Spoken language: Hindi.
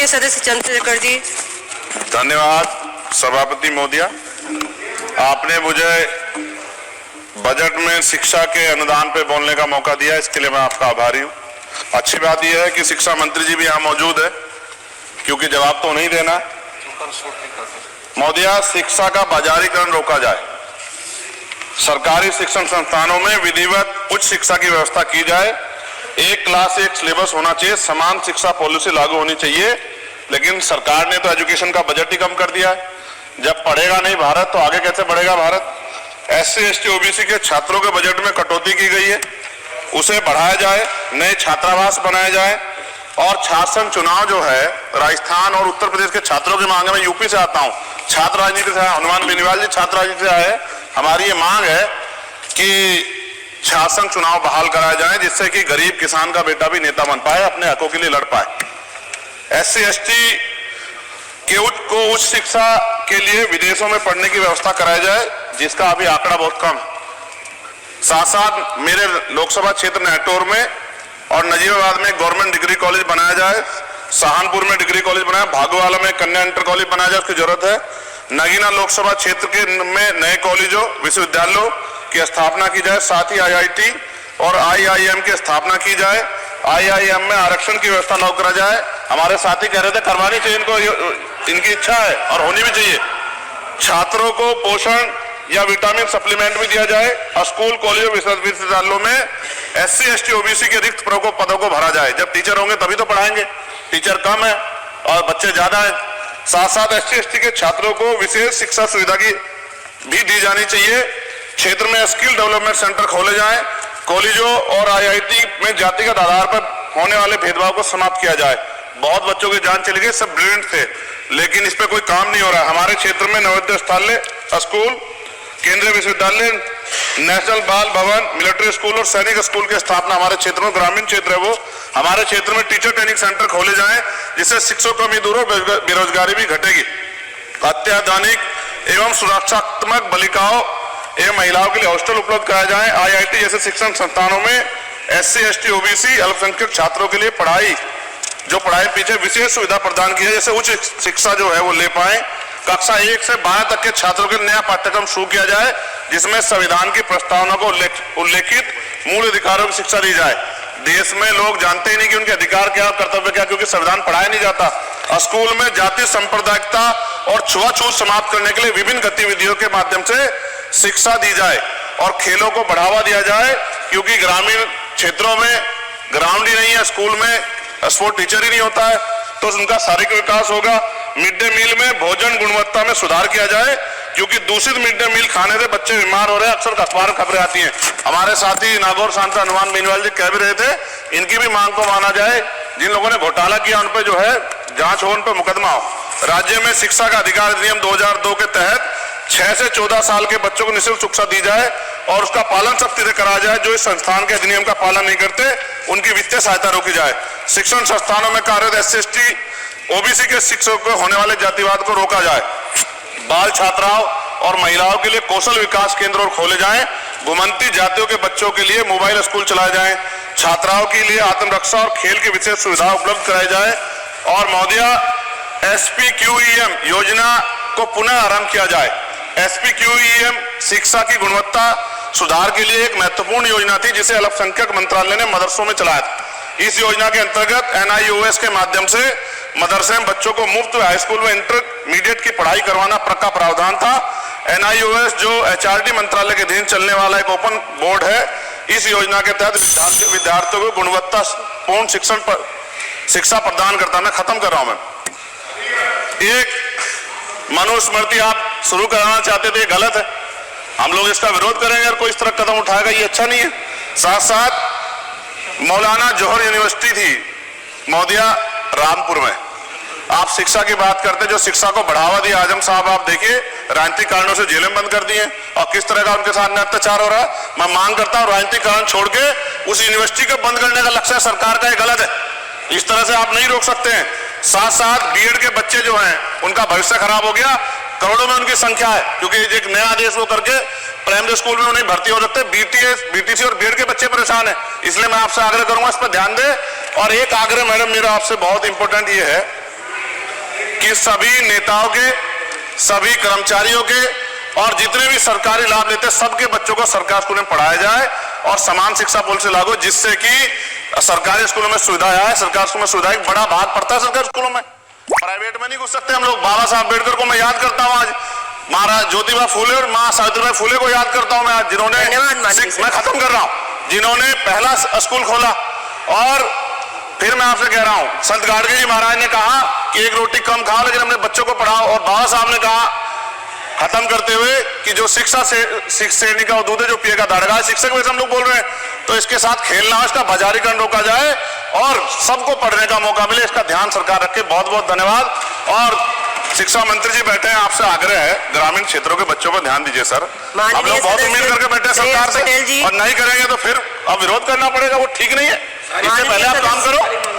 सदस्य चंद्रशेखर जी। धन्यवाद सभापति महोदया। आपने मुझे बजट में शिक्षा के अनुदान पे बोलने का मौका दिया, इसके लिए मैं आपका आभारी हूँ। अच्छी बात यह है कि शिक्षा मंत्री जी भी यहाँ मौजूद है, क्योंकि जवाब तो नहीं देना। महोदया, शिक्षा का बाजारीकरण रोका जाए, सरकारी शिक्षण संस्थानों में विधिवत उच्च शिक्षा की व्यवस्था की जाए, एक क्लास एक सिलेबस होना चाहिए, समान शिक्षा पॉलिसी लागू होनी चाहिए। लेकिन सरकार ने तो एजुकेशन का बजट ही कम कर दिया है। जब पढ़ेगा नहीं भारत तो आगे कैसे बढ़ेगा भारत। SC ST OBC के छात्रों के बजट में कटौती की गई है, उसे बढ़ाया जाए, नए छात्रावास बनाए जाए। और छात्र चुनाव जो है राजस्थान और उत्तर प्रदेश के छात्रों की मांग है। मैं यूपी से आता हूँ, छात्र राजनीति से, हनुमान बेनीवाल जी छात्र राजनीति से आए। हमारी ये मांग है कि छात्र चुनाव बहाल कराए जाए, जिससे कि गरीब किसान का बेटा भी नेता बन पाए, अपने हकों के लिए लड़ पाए। SC ST को उच्च शिक्षा के लिए विदेशों में पढ़ने की व्यवस्था कराई जाए, जिसका अभी आंकड़ा बहुत कम। साथ साथ मेरे लोकसभा क्षेत्र नहटौर में और नजीबाबाद में गवर्नमेंट डिग्री कॉलेज बनाया जाए, सहारनपुर में डिग्री कॉलेज बनाया, भागोवाला में कन्या इंटर कॉलेज बनाया जाए, उसकी जरूरत है। नगीना लोकसभा क्षेत्र के में नए कॉलेजों विश्वविद्यालयों की स्थापना की जाए, साथ ही IIT और IIM की स्थापना की जाए। IIM में आरक्षण की व्यवस्था लागू करा जाए। हमारे साथी कह रहे थे करवानी चाहिए इनको, इनकी इच्छा है और होनी भी चाहिए। छात्रों को पोषण या विटामिन सप्लीमेंट भी दिया जाए। स्कूल कॉलेजों विश्वविद्यालयों में SC ST OBC के रिक्त पदों को भरा जाए। जब टीचर होंगे तभी तो पढ़ाएंगे, टीचर कम है और बच्चे ज्यादा है। साथ साथ SC ST के छात्रों को विशेष शिक्षा सुविधा की भी दी जानी चाहिए। क्षेत्र में स्किल डेवलपमेंट सेंटर खोले जाएं। कॉलेजों और IIT में जातिगत आधार पर होने वाले भेदभाव को समाप्त किया जाए। बहुत बच्चों की जान चली गई, सब ब्रिलियंट थे, लेकिन इस पे कोई काम नहीं हो रहा। हमारे क्षेत्र में नवोदय विद्यालय स्कूल, केंद्रीय विश्वविद्यालय, नेशनल बाल भवन, मिलिट्री स्कूल और सैनिक स्कूल की स्थापना हमारे क्षेत्र में, ग्रामीण क्षेत्र है वो, हमारे क्षेत्र में टीचर ट्रेनिंग सेंटर खोले जाएं, जिससे शिक्षकों की कमी दूर हो, बेरोजगारी भी घटेगी। अत्याधुनिक एवं सुरक्षात्मक बालिकाओं एवं महिलाओं के लिए हॉस्टल उपलब्ध कराए जाएं। IIT जैसे शिक्षण संस्थानों में SC ST OBC अल्पसंख्यक छात्रों के लिए पढ़ाई पीछे विशेष सुविधा प्रदान की है, जैसे उच्च शिक्षा जो है वो ले पाए। कक्षा 1 से 12 तक के छात्रों के नया पाठ्यक्रम शुरू किया जाए, जिसमें संविधान की प्रस्तावना को उल्लेखित मूल अधिकारों की शिक्षा दी जाए। देश में लोग जानते ही नहीं कि उनके अधिकार क्या, कर्तव्य क्या, क्योंकि संविधान पढ़ाया नहीं जाता। स्कूल में जाति सांप्रदायिकता और छुआछूत समाप्त करने के लिए विभिन्न गतिविधियों के माध्यम से शिक्षा दी जाए और खेलों को बढ़ावा दिया जाए, क्योंकि ग्रामीण क्षेत्रों में ग्राउंड ही नहीं है, स्कूल में स्पोर्ट टीचर ही नहीं होता है, तो उनका शारीरिक विकास होगा। मिड डे मील में भोजन गुणवत्ता में सुधार किया जाए, क्योंकि दूषित मिड डे मील खाने से बच्चे बीमार हो रहे हैं, अक्सर अखबार खबरें आती हैं। हमारे साथी नागौर सांसद हनुमान बेनीवाल जी कह भी रहे थे, इनकी भी मांग को माना जाए। जिन लोगों ने घोटाला किया उन पर जो है जांच हो, उन पर मुकदमा हो। राज्य में शिक्षा का अधिकार अधिनियम 2002 के तहत 6 से 14 साल के बच्चों को निःशुल्क शिक्षा दी जाए और उसका पालन सख्ती से कराया जाए। जो इस संस्थान के अधिनियम का पालन नहीं करते उनकी वित्तीय सहायता रोकी जाए। शिक्षण संस्थानों में कार्यरत SC ST OBC के शिक्षकों को होने वाले जातिवाद को रोका जाए। बाल छात्राओं और महिलाओं के लिए कौशल विकास केंद्र और खोले जाएं। घुमंती जातियों के बच्चों के लिए मोबाइल स्कूल चलाए जाएं। छात्राओं के लिए आत्मरक्षा और खेल की विशेष सुविधा उपलब्ध कराई जाए। और महोदया, SPQEM योजना को पुनः आरंभ किया जाए। SPQEM शिक्षा की गुणवत्ता सुधार के लिए एक महत्वपूर्ण योजना थी, जिसे अल्पसंख्यक मंत्रालय ने मदरसों में चलाया था। इस योजना के अंतर्गत NIOS के माध्यम से मदरसे में बच्चों को मुफ्त हाई स्कूल में इंटरमीडिएट की पढ़ाई करवाना का प्रावधान था। NIOS जो HRD मंत्रालय के अधीन चलने वाला एक ओपन बोर्ड है, इस योजना के तहत विद्यार्थियों को गुणवत्तापूर्ण शिक्षा प्रदान करता। मैं खत्म कर रहा हूं। मैं एक मनुस्मृति आप शुरू कराना चाहते थे, गलत है, हम लोग इसका विरोध करेंगे और कोई इस तरह कदम उठाएगा, ये अच्छा नहीं है। साथ साथ मौलाना जौहर यूनिवर्सिटी थी महोदया रामपुर में, आप शिक्षा की बात करते, जो शिक्षा को बढ़ावा दिया आजम साहब, आप देखिए राजनीतिक कारणों से जेलें बंद कर दी हैं और किस तरह का उनके साथ अत्याचार हो रहा है। मैं मांग करता हूं राजनीतिक कारण छोड़ के उस यूनिवर्सिटी को बंद करने का लक्ष्य सरकार का, ये गलत है, इस तरह से आप नहीं रोक सकते हैं। साथ साथ बीएड के बच्चे जो हैं उनका भविष्य खराब हो गया, करोड़ों में उनकी संख्या है, क्योंकि एक नया आदेश वो करके प्राइमरी स्कूल में उन्हें भर्ती हो सकते। BTC और बीएड के बच्चे परेशान हैं, इसलिए मैं आपसे आग्रह करूंगा इस पर ध्यान दें। और एक आग्रह मैडम मेरा आपसे बहुत इंपॉर्टेंट ये है कि सभी नेताओं के, सभी कर्मचारियों के और जितने भी सरकारी लाभ लेते हैं सबके बच्चों को सरकारी स्कूल में पढ़ाया जाए और समान शिक्षा पॉलिसी लागू, जिससे कि सरकारी स्कूलों में सुविधाएं आए। सरकारी स्कूल में सुविधाएं बड़ा भाग पड़ता है सरकारी स्कूलों में, प्राइवेट में नहीं घुस सकते हम लोग। बाबा साहब अम्बेडकर को मैं याद करता हूँ, आज महाराज ज्योतिबा फूले और मां सावित्रीबाई फूले को याद करता हूं मैं आज, जिन्होंने, मैं खत्म कर रहा हूं, जिन्होंने पहला स्कूल खोला। और फिर मैं आपसे कह रहा हूं, संत गाडगे जी महाराज ने कहा कि एक रोटी कम खाओ लेकिन अपने बच्चों को पढ़ाओ। और बाबा साहब ने कहा खत्म करते हुए कि जो शिक्षा से श्रेणी का दूध है जो पिएगा दाड़ेगा। शिक्षक वैसे हम लोग बोल रहे हैं, तो इसके साथ खेलना, इसका बाजारीकरण रोका जाए और सबको पढ़ने का मौका मिले, इसका ध्यान सरकार रखे। बहुत बहुत धन्यवाद। और शिक्षा मंत्री जी बैठे हैं, आपसे आग्रह है ग्रामीण क्षेत्रों के बच्चों पर ध्यान दीजिए सर। हम लोग बहुत उम्मीद करके बैठे हैं सरकार से, और नहीं करेंगे तो फिर अब विरोध करना पड़ेगा, वो ठीक नहीं है। इससे पहले आप काम करो।